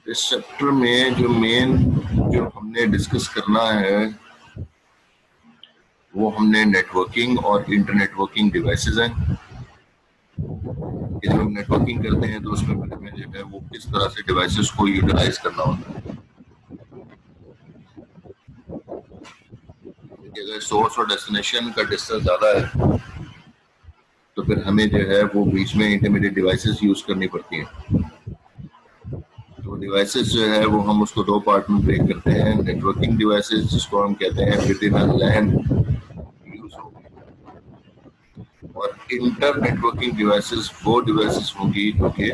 इस चैप्टर में जो हमने डिस्कस करना है वो हमने नेटवर्किंग और इंटरनेटवर्किंग डिवाइसेस हैं। कि जब हम नेटवर्किंग करते हैं तो उसमें हमें जो है वो किस तरह से डिवाइसेस को यूटिलाइज करना होता है। अगर सोर्स और डेस्टिनेशन का डिस्टेंस ज़्यादा है तो फिर हमें जो है वो बीच में इंटरमीडिएट डिवाइसेस यूज करनी पड़ती हैं। तो डिवाइसेस जो है वो हम उसको दो पार्ट में ब्रेक करते हैं। नेटवर्किंग डिवाइसेस जिसको हम कहते हैं with in a LAN use होगी, और इंटर नेटवर्किंग डिवाइसेस वो डिवाइसेस होंगी जो कि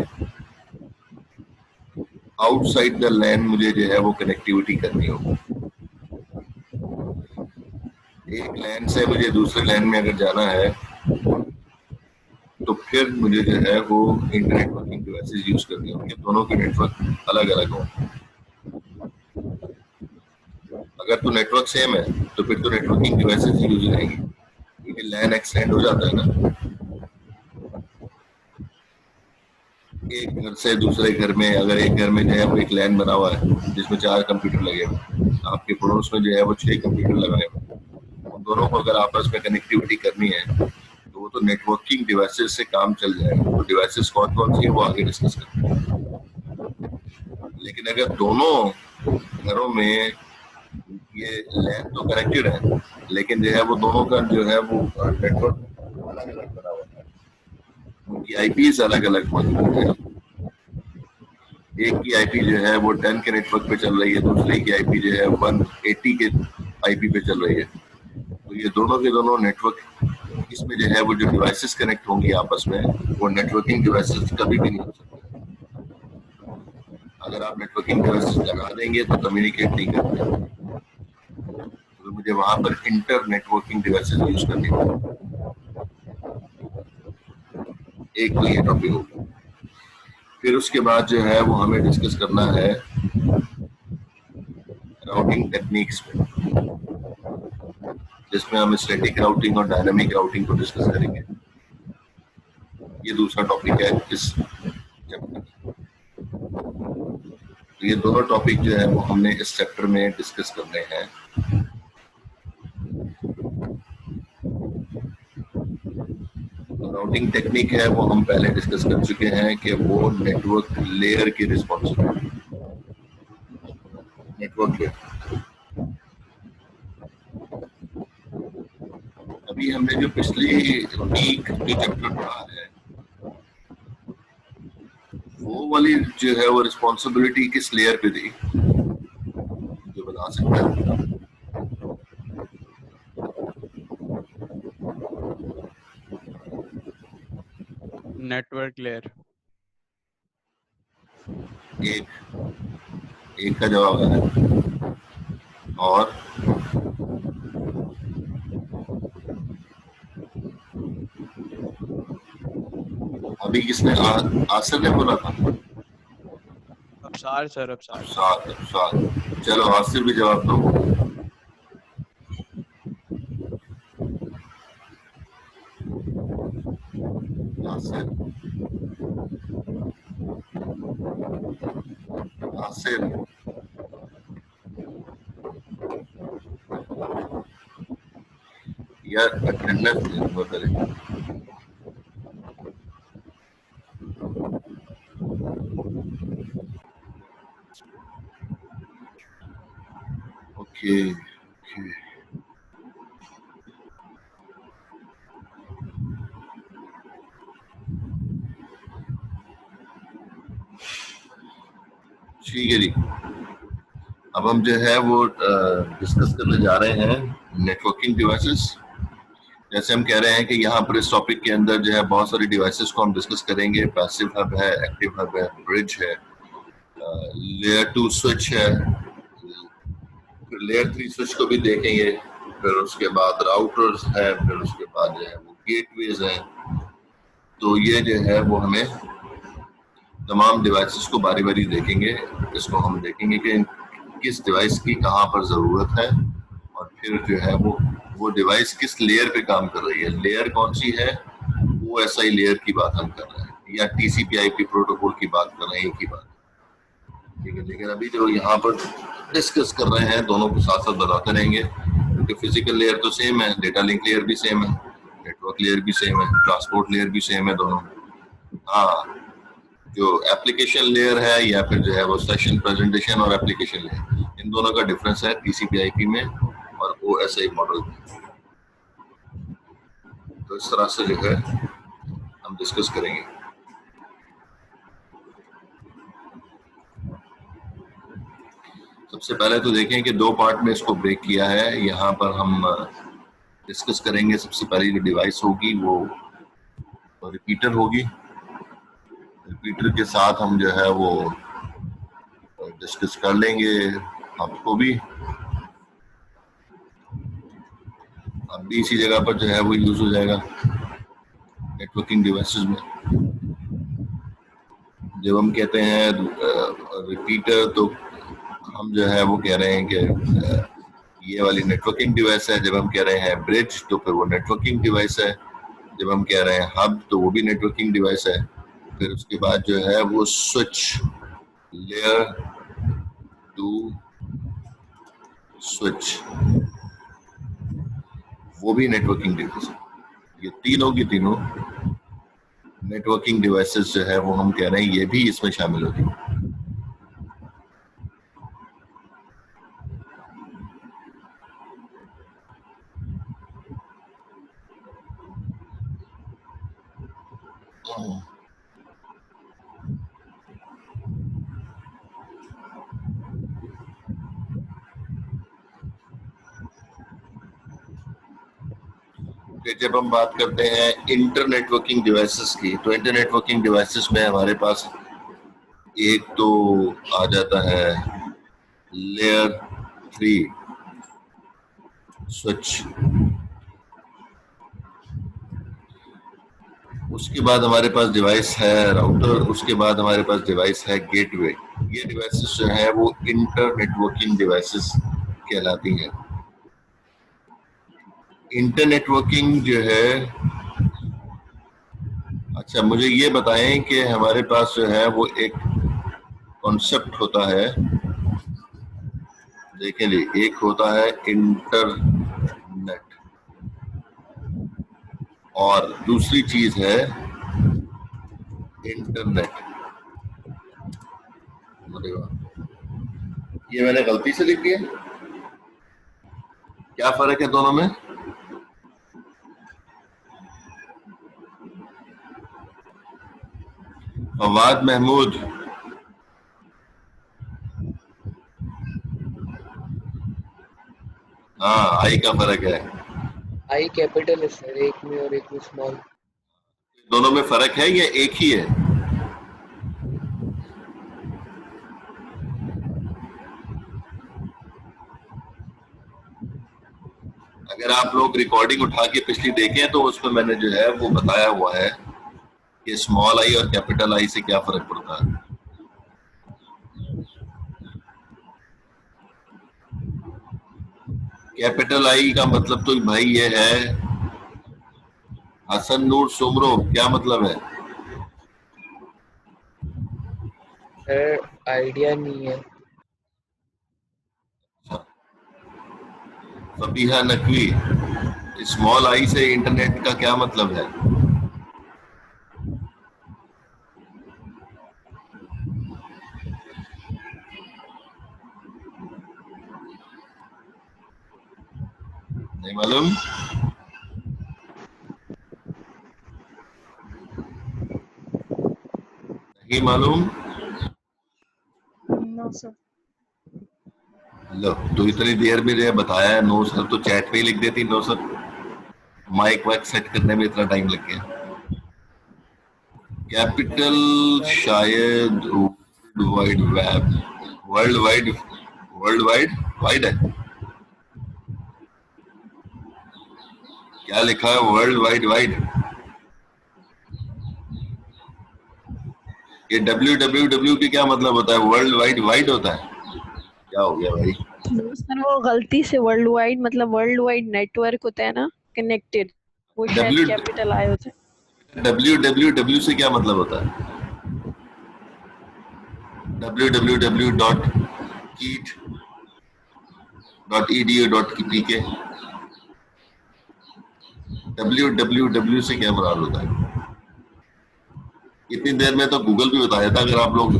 आउटसाइड द लैन मुझे जो है वो कनेक्टिविटी करनी होगी। एक लैन से मुझे दूसरे लैन में अगर जाना है तो फिर मुझे जो है वो इंटर नेटवर्किंग डिवाइसेस यूज करनी होंगे। दोनों के नेटवर्क अलग अलग हों। अगर तो नेटवर्क सेम है तो फिर तो नेटवर्किंग डिवाइसेस यूज रहेंगी, क्योंकि लैन एक्सटेंड हो जाता है ना। एक घर से दूसरे घर में, अगर एक घर में जो है वो एक लैन बना हुआ है जिसमें 4 कंप्यूटर लगे हुए, आपके पड़ोस में जो है वो 6 कंप्यूटर लगाए हुए, उन दोनों को अगर आपस में कनेक्टिविटी करनी है तो वो तो नेटवर्किंग डिवाइसेस से काम चल जाएगा। तो डिवाइसेस कौन कौन सी है वो आगे डिस्कस करते हैं। लेकिन अगर दोनों घरों में ये लैन तो कनेक्टेड है लेकिन जो है वो दोनों का जो है वो नेटवर्क अलग अलग बना हुआ है, उनकी आईपीज अलग अलग मौजूद है। एक की आईपी जो है वो 10 के नेटवर्क पे चल रही है, दूसरे की आईपी जो है 180 के आईपी पे चल रही है। तो ये दोनों के दोनों नेटवर्क, इसमें जो है वो जो डिवाइसेस कनेक्ट होंगी आपस में वो नेटवर्किंग डिवाइसेस कभी भी नहीं हो सकते। अगर आप नेटवर्किंग डिवाइसेस लगा देंगे तो कम्युनिकेट नहीं करते, तो मुझे वहां पर इंटर नेटवर्किंग डिवाइसेस यूज करनी होगी। एक तो ये टॉपिक होगा। फिर उसके बाद जो है वो हमें डिस्कस करना है राउटिंग टेक्निक्स में, जिसमें हम स्टैटिक राउटिंग और डायनामिक राउटिंग को डिस्कस करेंगे। ये दूसरा टॉपिक है इस चैप्टर। तो ये दोनों टॉपिक जो है वो हमने इस चैप्टर में डिस्कस करने हैं। राउटिंग टेक्निक है वो हम पहले डिस्कस कर चुके हैं कि वो नेटवर्क लेयर की रिस्पॉन्सिबिलिटी, नेटवर्क लेयर। अभी हमने जो पिछली वीक जो चैप्टर पढ़ा है वो वाली जो है वो रिस्पॉन्सिबिलिटी किस लेयर पे थी, जो बता सकता है? Network layer. एक का जवाब है। और अभी किसने आसिर ने बोला था? अफसार सर, अफसार। चलो आसिर भी जवाब दो। आसिर यार अटेंडेंस बताइए। ओके ठीक है जी। अब हम जो है वो डिस्कस करने जा रहे हैं नेटवर्किंग डिवाइसेस। जैसे हम कह रहे हैं कि यहाँ पर इस टॉपिक के अंदर जो है बहुत सारी डिवाइसेस को हम डिस्कस करेंगे। पैसिव हब है, एक्टिव हब है, ब्रिज है, लेयर 2 स्विच है, फिर लेयर 3 स्विच को भी देखेंगे, फिर उसके बाद राउटर्स है, फिर उसके बाद जो है वो गेटवेज है। तो ये जो है वो हमें तमाम डिवाइसेस को बारी बारी देखेंगे। इसको हम देखेंगे कि किस डिवाइस की कहाँ पर ज़रूरत है, और फिर जो है वो डिवाइस किस लेयर पे काम कर रही है, लेयर कौन सी है, OSI लेयर की बात हम कर रहे हैं या TCP/IP प्रोटोकॉल की बात कर रहे हैं, एक ही बात, ठीक है। लेकिन अभी जो यहाँ पर डिस्कस कर रहे हैं दोनों को साथ साथ बताते रहेंगे, क्योंकि फिजिकल लेयर तो सेम है, डेटा लिंक लेयर भी सेम है, नेटवर्क लेयर भी सेम है, ट्रांसपोर्ट लेयर भी सेम है दोनों। हाँ, जो एप्लीकेशन लेयर है या फिर जो है वो सेशन प्रेजेंटेशन और एप्लीकेशन लेयर, इन दोनों का डिफरेंस है TCP/IP में और OSI मॉडल में। तो इस तरह से जो है हम डिस्कस करेंगे। सबसे पहले तो देखें कि दो पार्ट में इसको ब्रेक किया है। यहाँ पर हम डिस्कस करेंगे, सबसे पहली जो डिवाइस होगी वो रिपीटर होगी। रिपीटर के साथ हम जो है वो डिस्कस कर लेंगे हब को भी। अब भी इसी जगह पर जो है वो यूज हो जाएगा नेटवर्किंग डिवाइसेस में। जब हम कहते हैं रिपीटर, तो हम जो है वो कह रहे हैं कि ये वाली नेटवर्किंग डिवाइस है। जब हम कह रहे हैं ब्रिज, तो फिर वो नेटवर्किंग डिवाइस है। जब हम कह रहे हैं हब, तो वो भी नेटवर्किंग डिवाइस है। फिर उसके बाद जो है वो स्विच, लेयर टू स्विच, वो भी नेटवर्किंग डिवाइस है। ये तीनों की तीनों नेटवर्किंग डिवाइसेस जो है वो हम कह रहे हैं ये भी इसमें शामिल होती है। जब हम बात करते हैं इंटर नेटवर्किंग डिवाइसेस की, तो इंटर नेटवर्किंग डिवाइसेस में हमारे पास एक तो आ जाता है लेयर 3 स्विच, उसके बाद हमारे पास डिवाइस है राउटर, उसके बाद हमारे पास डिवाइस है गेटवे। ये डिवाइसेस जो है वो इंटर नेटवर्किंग डिवाइसेस कहलाती हैं। इंटर नेटवर्किंग जो है, अच्छा मुझे ये बताएं कि हमारे पास जो है वो एक कॉन्सेप्ट होता है, देखें जी, एक होता है इंटरनेट और दूसरी चीज है इंटरनेट। ये मैंने गलती से लिख दिया, क्या फर्क है दोनों में? फवाद महमूद, हाँ, आई का फर्क है। आई कैपिटल है सर, एक में और एक में स्मॉल। दोनों में फर्क है या एक ही है? अगर आप लोग रिकॉर्डिंग उठा के पिछली देखें तो उसमें मैंने जो है वो बताया हुआ है कि स्मॉल आई और कैपिटल आई से क्या फर्क पड़ता है। कैपिटल आई का मतलब तो भाई ये है हसन नूर सुमरो, क्या मतलब है? आइडिया नहीं है। फबीहा नकवी, स्मॉल आई से इंटरनेट का क्या मतलब है? नहीं मालूम? नहीं मालूम? No sir. लो, तो इतनी देर में जो बताया है नो सर, तो चैट पे ही लिख देती नो सर। माइक वाइक सेट करने में इतना टाइम लग गया। कैपिटल शायद world wide web, world wide है। क्या लिखा है वर्ल्ड वाइड वाइड? ये www की क्या मतलब होता है? वर्ल्ड वाइड वाइड होता है? क्या हो गया भाई? सर वो गलती से वर्ल्ड वाइड मतलब वर्ल्ड वाइड नेटवर्क होता है ना, कनेक्टेड, वो शायद W कैपिटल आए होते हैं। www से क्या मतलब होता है? www.keat.edu.pk www से क्या मुराद होता है? इतनी देर में तो गूगल भी बताया था, अगर आप लोग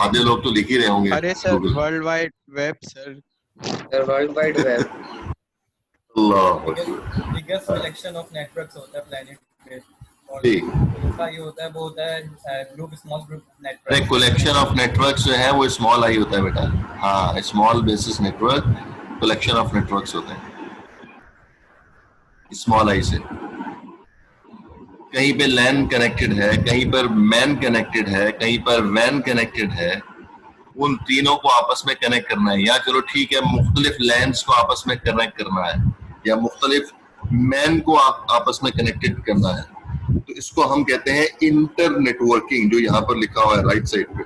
आधे लोग तो लिख ही रहे होंगे। अरे sir Google। World wide web sir. Sir world wide web Allah biggest collection of networks होता है प्लेनेट पे, और ठीक। दूसरा ये होता है वो होता है ग्रुप, स्मॉल ग्रुप अरे नेटवर्क। कलेक्शन ऑफ नेटवर्क्स जो है वो स्मॉल आई होता है बेटा। हाँ, small basis network collection of networks होते हैं स्मॉल आई से। कहीं पे लैन कनेक्टेड है, कहीं पर मैन कनेक्टेड है, कहीं पर वैन कनेक्टेड है, उन तीनों को आपस में कनेक्ट करना है। या चलो ठीक है, मुख्तलिफ लैंड्स को आपस में कनेक्ट करना है, या मुख्तलिफ मैन को आपस में कनेक्टेड करना है, तो इसको हम कहते हैं इंटर नेटवर्किंग, जो यहाँ पर लिखा हुआ है राइट साइड पे।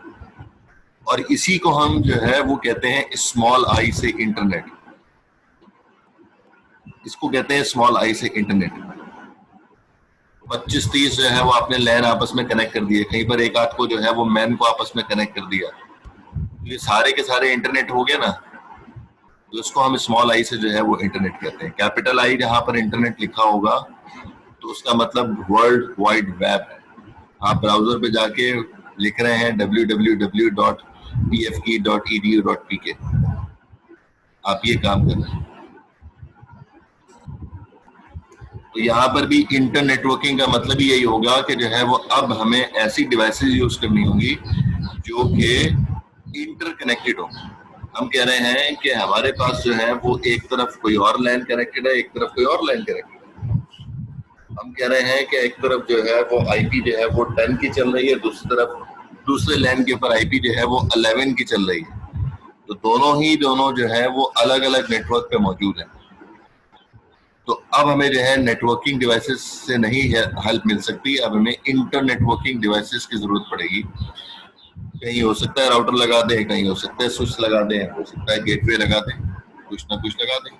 और इसी को हम जो है वो कहते हैं स्मॉल आई से इंटरनेट। इसको कहते हैं स्मॉल आई से इंटरनेट। 25-30 जो है वो आपने लैन आपस में कनेक्ट कर दिए, कहीं पर एक आध को जो है वो मैन को आपस में कनेक्ट कर दिया, ये सारे के सारे इंटरनेट हो गए ना। तो इसको हम स्मॉल आई से जो है वो इंटरनेट कहते हैं। कैपिटल आई जहां पर इंटरनेट लिखा होगा तो उसका मतलब वर्ल्ड वाइड वेब है। आप ब्राउजर पे जाके लिख रहे हैं www.pfke.edu.pk, आप ये काम कर रहे हैं। तो यहाँ पर भी इंटर नेटवर्किंग का मतलब ही यही होगा कि जो है वो अब हमें ऐसी डिवाइसेस यूज करनी होंगी जो कि इंटरकनेक्टेड हो। हम कह रहे हैं कि हमारे पास जो है वो एक तरफ कोई और लैन कनेक्टेड है, एक तरफ कोई और लैन कनेक्टेड है। हम कह रहे हैं कि एक तरफ जो है वो आईपी जो है वो 10 की चल रही है, दूसरी तरफ दूसरे लैन के ऊपर आईपी जो है वो 11 की चल रही है। तो दोनों जो है वो अलग अलग नेटवर्क पे मौजूद है। तो अब हमें जो है नेटवर्किंग डिवाइसेस से नहीं हेल्प मिल सकती, अब हमें इंटर नेटवर्किंग डिवाइसेस की जरूरत पड़ेगी। कहीं हो सकता है राउटर लगा दें, कहीं हो सकता है स्विच लगा दें, हो सकता है गेटवे लगा दें, कुछ ना कुछ लगा दें।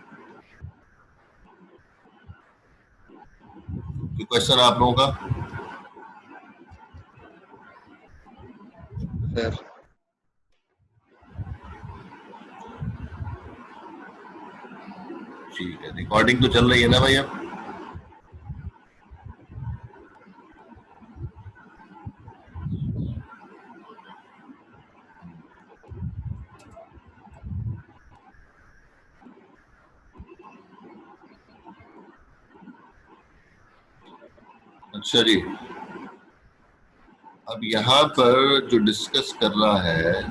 कोई क्वेश्चन आप लोगों का? सर ठीक है, रिकॉर्डिंग तो चल रही है ना भाई? अब अच्छा जी, अब यहाँ पर जो डिस्कस कर रहा है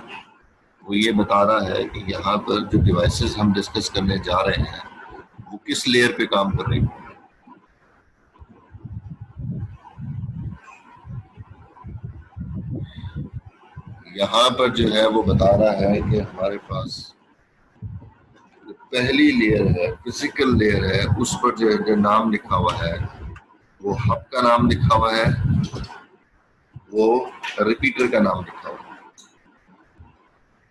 वो ये बता रहा है कि यहाँ पर जो डिवाइसेस हम डिस्कस करने जा रहे हैं वो किस लेयर पे काम कर रही है। यहाँ पर जो है वो बता रहा है कि हमारे पास जो पहली लेयर है, फिजिकल लेयर है, उस पर जो नाम लिखा हुआ है वो हब का नाम लिखा हुआ है, वो रिपीटर का नाम लिखा हुआ है।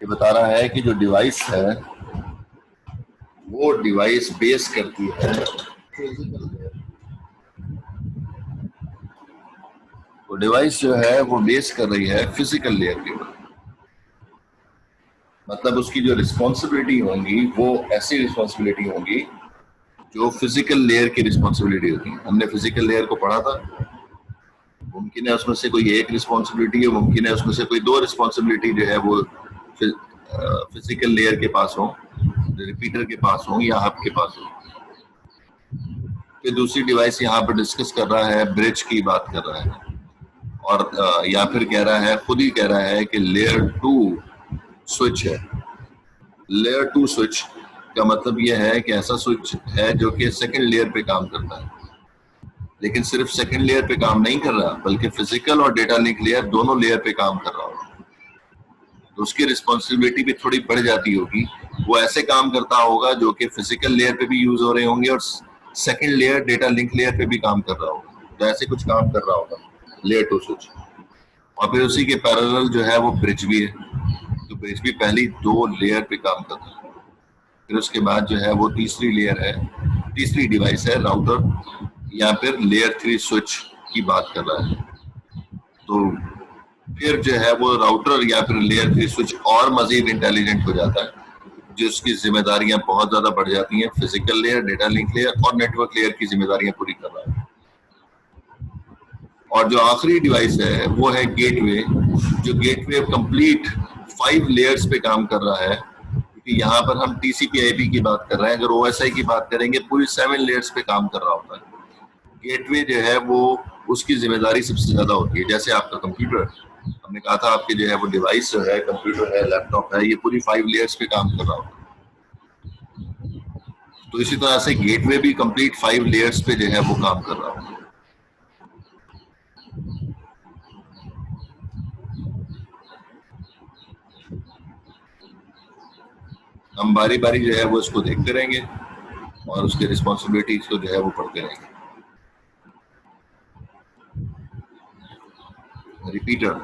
ये बता रहा है कि जो डिवाइस है वो डिवाइस बेस करती है फिजिकल लेयर। वो डिवाइस जो है वो बेस कर रही है फिजिकल लेयर के ऊपर। मतलब उसकी जो रिस्पॉन्सिबिलिटी होंगी वो ऐसी रिस्पॉन्सिबिलिटी होंगी जो फिजिकल लेयर की रिस्पॉन्सिबिलिटी होती है। हमने फिजिकल लेयर को पढ़ा था, मुमकिन है उसमें से कोई एक रिस्पॉन्सिबिलिटी है, मुमकिन है उसमें से कोई दो रिस्पॉन्सिबिलिटी जो है वो फिजिकल लेयर के पास हो, रिपीटर के पास हो या हब के पास हो। फिर दूसरी डिवाइस यहाँ पर डिस्कस कर रहा है, ब्रिज की बात कर रहा है, और या फिर कह रहा है, खुद ही कह रहा है कि लेयर 2 स्विच है। लेयर 2 स्विच का मतलब यह है कि ऐसा स्विच है जो कि सेकंड लेयर पे काम करता है, लेकिन सिर्फ सेकंड लेयर पे काम नहीं कर रहा बल्कि फिजिकल और डेटा लिंक लेयर दोनों लेयर पे काम कर रहा होगा। तो उसकी रिस्पॉन्सिबिलिटी भी थोड़ी बढ़ जाती होगी। वो ऐसे काम करता होगा जो कि फिजिकल लेयर पे भी यूज हो रहे होंगे और second layer data link layer पे भी काम कर रहा होगा, तो ऐसे कुछ काम कर रहा होगा लेयर टू स्विच। और फिर उसी के पैरेलल जो है वो ब्रिज भी है, तो ब्रिज भी पहली 2 लेयर पे काम कर रहा है। फिर उसके बाद जो है वो तीसरी लेयर है, तीसरी डिवाइस है राउटर, या फिर लेयर 3 स्विच की बात कर रहा है। तो फिर जो है वो राउटर या फिर लेयर 3 स्विच और मजीद इंटेलिजेंट हो जाता है, जिसकी जिम्मेदारियां बहुत ज्यादा बढ़ जाती हैं। Physical layer, data link layer और नेटवर्क लेयर की जिम्मेदारियां पूरी कर रहा है। और जो आखिरी डिवाइस है वो है गेटवे, जो गेटवे कंप्लीट 5 लेयर्स पे काम कर रहा है, क्योंकि यहाँ पर हम TCP/IP की बात कर रहे हैं। अगर OSI की बात करेंगे पूरी 7 लेयर्स पे काम कर रहा होता है। गेटवे जो है वो उसकी जिम्मेदारी सबसे ज्यादा होती है। जैसे आपका कंप्यूटर, हमने कहा था आपके जो है वो डिवाइस जो है, कंप्यूटर है, लैपटॉप है, ये पूरी 5 लेयर्स पे काम कर रहा होता है। तो इसी तरह से गेटवे भी कंप्लीट 5 लेयर्स पे जो है वो काम कर रहा होता है। हम बारी बारी जो है वो इसको देखते रहेंगे और उसके रिस्पॉन्सिबिलिटीज को जो है वो पढ़ते रहेंगे। रिपीटर,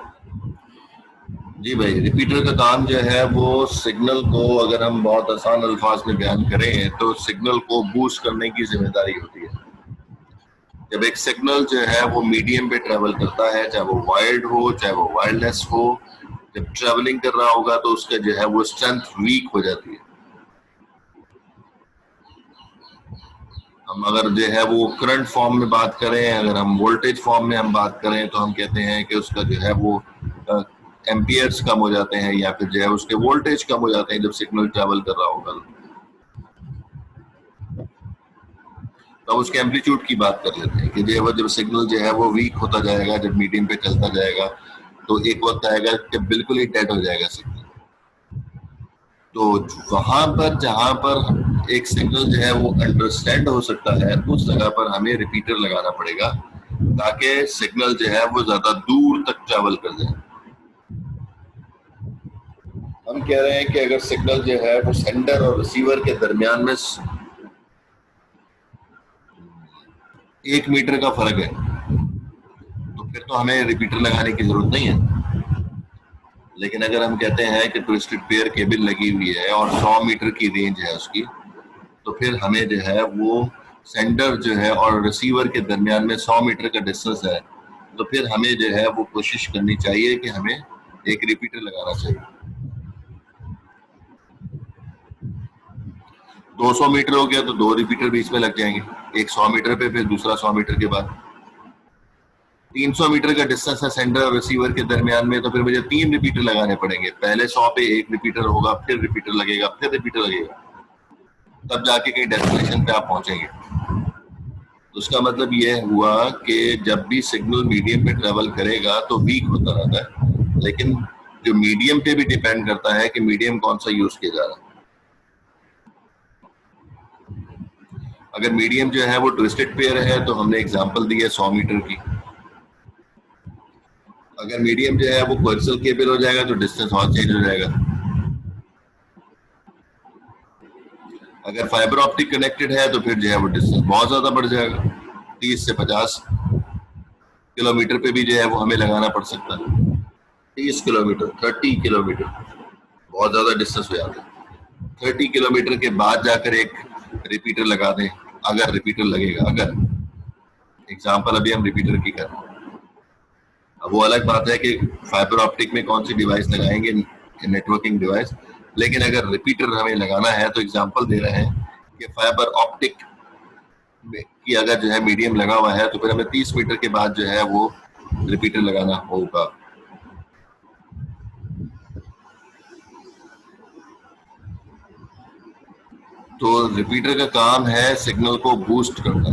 जी भाई, रिपीटर का काम जो है वो सिग्नल को, अगर हम बहुत आसान अल्फाज में बयान करें तो सिग्नल को बूस्ट करने की जिम्मेदारी होती है। जब एक सिग्नल जो है वो मीडियम पे ट्रेवल करता है, चाहे वो वायर्ड हो चाहे वो वायरलेस हो, जब ट्रेवलिंग कर रहा होगा तो उसका जो है वो स्ट्रेंथ वीक हो जाती है। हम अगर जो है वो करंट फॉर्म में बात करें, अगर हम वोल्टेज फॉर्म में हम बात करें, तो हम कहते हैं कि उसका जो है वो एम्पियर्स कम हो जाते हैं, या फिर जो है उसके वोल्टेज कम हो जाते हैं जब सिग्नल ट्रैवल कर रहा होगा। तो अब उसके एम्पलीट्यूड की बात कर लेते हैं कि जो है वो जब सिग्नल जो है वो वीक होता जाएगा, जब मीडियम पे चलता जाएगा, तो एक वक्त आएगा कि बिल्कुल ही डेड हो जाएगा सिग्नल। तो वहां पर जहां पर एक सिग्नल जो है वो अंडरस्टैंड हो सकता है, उस जगह पर हमें रिपीटर लगाना पड़ेगा, ताकि सिग्नल जो है वो ज्यादा दूर तक ट्रैवल कर जाए। हम कह रहे हैं कि अगर सिग्नल जो है वो सेंडर और रिसीवर के दरमियान में 1 मीटर का फर्क है, तो फिर तो हमें रिपीटर लगाने की जरूरत नहीं है। लेकिन अगर हम कहते हैं कि ट्विस्टेड पेयर केबल लगी हुई है और 100 मीटर की रेंज है उसकी, तो फिर हमें जो है वो सेंडर जो है और रिसीवर के दरमियान में 100 मीटर का डिस्टेंस है, तो फिर हमें जो है वो कोशिश करनी चाहिए कि हमें एक रिपीटर लगाना चाहिए। 200 मीटर हो गया तो 2 रिपीटर बीच में लग जाएंगे, एक 100 मीटर पे, फिर दूसरा 100 मीटर के बाद। 300 मीटर का डिस्टेंस है सेंडर और रिसीवर के दरमियान में, तो फिर मुझे 3 रिपीटर लगाने पड़ेंगे। पहले 100 पे 1 रिपीटर होगा, फिर रिपीटर लगेगा, फिर रिपीटर लगेगा, तब जाके कहीं डेस्टिनेशन पे आप पहुंचेंगे। तो उसका मतलब यह हुआ कि जब भी सिग्नल मीडियम पे ट्रेवल करेगा तो वीक होता रहता है, लेकिन जो मीडियम पे भी डिपेंड करता है कि मीडियम कौन सा यूज किया जा रहा है। अगर मीडियम जो है वो ट्विस्टेड पेयर है तो हमने एग्जांपल दी है 100 मीटर की। अगर मीडियम जो है वो कोएक्सियल केबल हो जाएगा तो डिस्टेंस और चेंज हो जाएगा। अगर फाइबर ऑप्टिक कनेक्टेड है तो फिर जो है वो डिस्टेंस बहुत ज्यादा बढ़ जाएगा, 30 से 50 किलोमीटर पे भी जो है वो हमें लगाना पड़ सकता है। 30 किलोमीटर, 30 किलोमीटर, बहुत ज्यादा डिस्टेंस हो जाता है। 30 किलोमीटर के बाद जाकर एक रिपीटर लगा दें, अगर रिपीटर लगेगा। अगर एग्जांपल अभी हम रिपीटर की कर रहे हैं, अब वो अलग बात है कि फाइबर ऑप्टिक में कौन सी डिवाइस लगाएंगे, नेटवर्किंग डिवाइस। लेकिन अगर रिपीटर हमें लगाना है तो एग्जांपल दे रहे हैं कि फाइबर ऑप्टिक की अगर जो है मीडियम लगा हुआ है तो फिर हमें 30 मीटर के बाद जो है वो रिपीटर लगाना होगा। तो रिपीटर का काम है सिग्नल को बूस्ट करना।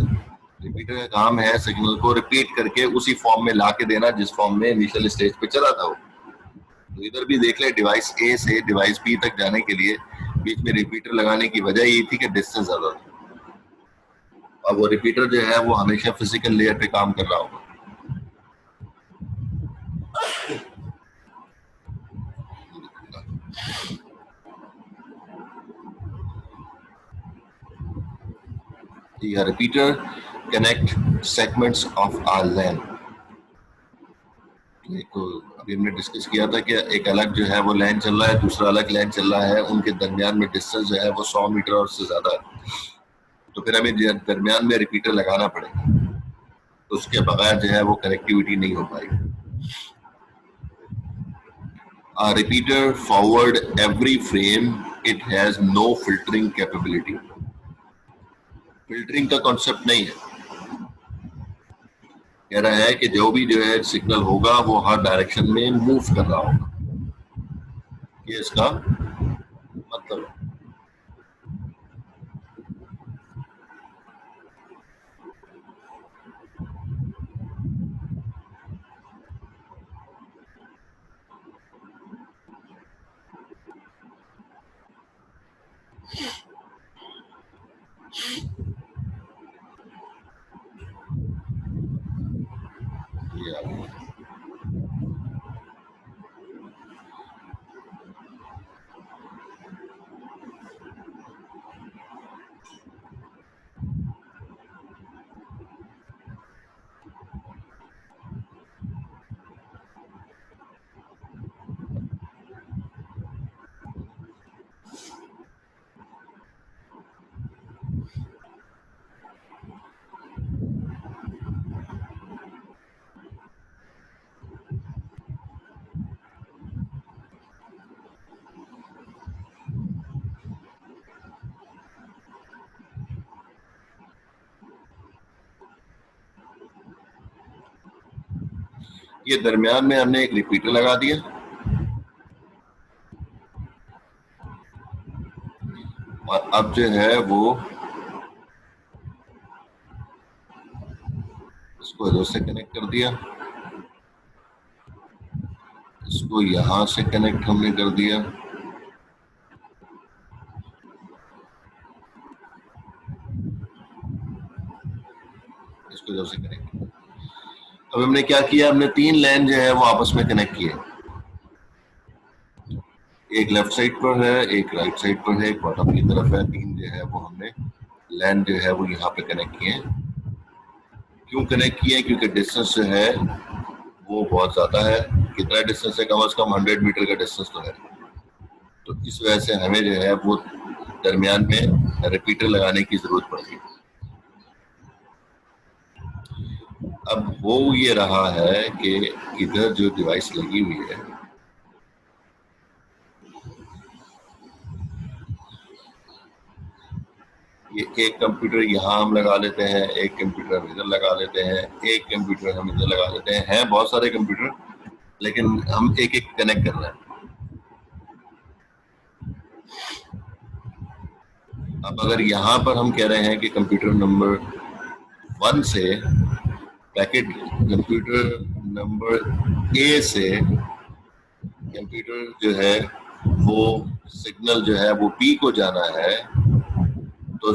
रिपीटर का काम है सिग्नल को रिपीट करके उसी फॉर्म में ला के देना जिस फॉर्म में इनिशियल स्टेज पे चला था वो। तो इधर भी देख ले, डिवाइस ए से डिवाइस बी तक जाने के लिए बीच में रिपीटर लगाने की वजह ये थी कि डिस्टेंस ज्यादा था। अब वो रिपीटर जो है वो हमेशा फिजिकल लेयर पे काम कर रहा होगा। The repeater connect segments of our LAN. तो अभी हमने डिस्कस किया था कि एक अलग जो है वो लैन चल रहा है, दूसरा अलग लैन चल रहा है, उनके दरमियान में डिस्टेंस जो है वो 100 मीटर और उससे ज्यादा है, तो फिर हमें दरमियान में रिपीटर लगाना पड़ेगा, तो उसके बगैर जो है वो कनेक्टिविटी नहीं हो पाएगी। A repeater forward every frame, it has no filtering capability. Filtering का कॉन्सेप्ट नहीं है, कह रहा है कि जो भी जो है सिग्नल होगा वो हर डायरेक्शन में मूव कर रहा होगा, ये इसका मतलब है। ये आ गया। ये दरमियान में हमने एक रिपीटर लगा दिया, और अब जो है वो इसको इधर से कनेक्ट कर दिया, इसको यहां से कनेक्ट हमने कर दिया, इसको इधर से कनेक्ट। अब हमने क्या किया, हमने 3 लैन जो है वो आपस में कनेक्ट किए, एक लेफ्ट साइड पर है, एक राइट साइड पर है, एक बॉटम की तरफ है, 3 जो है वो हमने लैन जो है वो यहाँ पे कनेक्ट किए। क्यों कनेक्ट किए? क्योंकि डिस्टेंस जो है वो बहुत ज्यादा है। कितना डिस्टेंस है? कम से कम 100 मीटर का डिस्टेंस तो है, तो इस वजह से हमें जो है वो दरमियान में रिपीटर लगाने की जरूरत पड़ेगी। अब वो ये रहा है कि इधर जो डिवाइस लगी हुई है, ये एक कंप्यूटर यहाँ हम लगा लेते हैं, एक कंप्यूटर इधर लगा लेते हैं, एक कंप्यूटर हम इधर लगा लेते हैं बहुत सारे कंप्यूटर, लेकिन हम एक एक कनेक्ट कर रहे हैं। अब अगर यहाँ पर हम कह रहे हैं कि कंप्यूटर नंबर 1 से पैकेट कंप्यूटर नंबर ए से कंप्यूटर जो है वो सिग्नल जो है वो पी को जाना है, तो